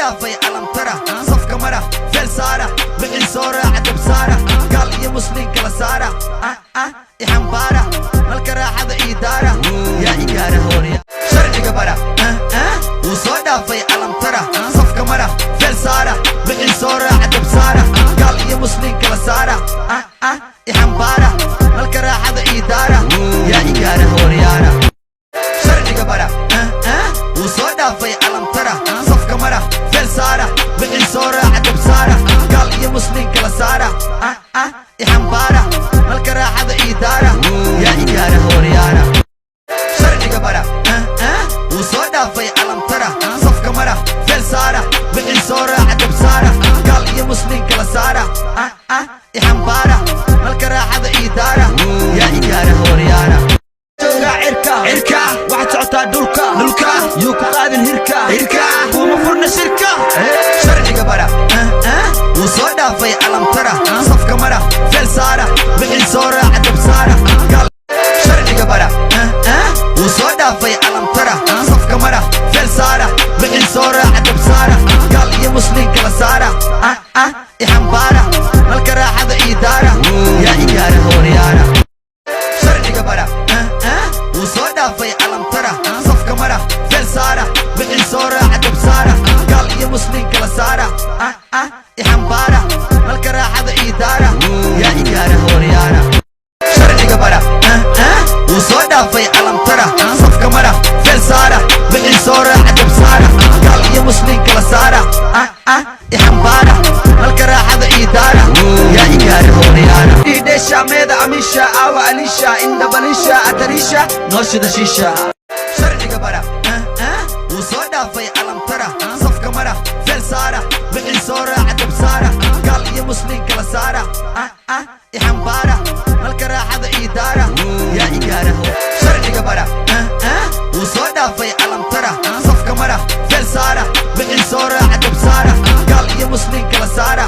dhaafay alamtara safka mara feel saara wixii soo raaca dab saara gaal iyo muslim kala saara ixambaara halka raaxada ii daara yaa igaara hoorya sharciga bara wuu soo dhaafay alamtara safka mara feel saara wixii soo raaca dab saara gaal iyo muslim kala saara ixambaara halka raaxada ii daara yaa igaara hooryaara sharciga bara wuu soo dhaafay alamtara safka mara feel saara wixii soo raaca dab saara gaal iyo muslim kala saara ixambaara halka raaxada ii daara yaa igaara hooryaara sharciga bara wuu soo dhaafay alamtara safka mara feel saara wixii soo raaca dab saara gaal iyo muslim kala saara ixambaara halka raaxada ii daara yaa igaara hooryaara cirka waxaad socotaa dhulka yuu ku qaadin hirka kuma furna shirka sharciga bara wuu soo dhaafay alamtara safka mara feel saara wixii soo raaca dab saara sharciga bara wuu soo dhaafay alamtara safka mara feel saara wixii soo raaca dab saara gaal iyo muslim kala saara ixambaara halka raaxada ii daara yaa igaara hooryaara sharciga bara wuu soo dhaafay alamtara safka mara feel saara wixii soo raaca dab saara gaal iyo muslim kala saara ixambaara halka raaxada ii daara yaa igaara hooryaara sharciga bara wuu soo dhaafay alamtara safka mara feel saara wixii soo raaca dab saara gaal iyo muslim kala saara ixambaara halka raaxada ii daara yaa igaara hooryaara idesha meeda amisha awa alisha indabalisha atarisha nooshida shisha sharciga bara wuu soo dhaafay alamtara safka mara feel saara wixii soo raaca dab saara gaal iyo muslim kala saara ixambaara halka raaxada ii daara yaa igaara sharciga bara wuu soo dhaafay alamtara safka mara feel saara wixii soo raaca dab saara gaal iyo muslim kala saara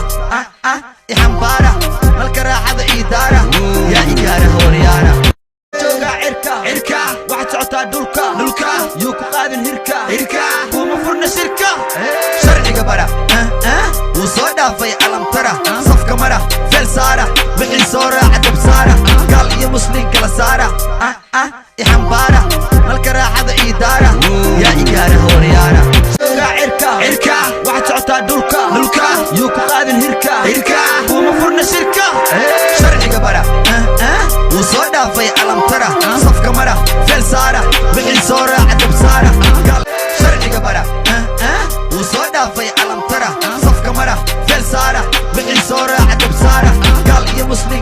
ixambaara halka raaxada ii daara yaa igaara hooryaara cirka waxaad socotaa dhulka yuu ku qaadin hirka kuma furna shirka sharciga bara wuu soo dhaafay alamtara safka mara feel saara wixii soo raaca dab saara gaal iyo muslim kala saara ixambaara halka raaxada ii daara yaa igaara hooryaara cirka waxaad socotaa dhulka yuu ku qaadin hirka kuma furna shirka sharciga bara wuu soo dhaafay alamtara safka mara feel saara wixii soo raaca dab saara sharciga bara wuu soo dhaafay alamtara safka mara feel saara wixii soo raaca dab saara gaal iyo muslim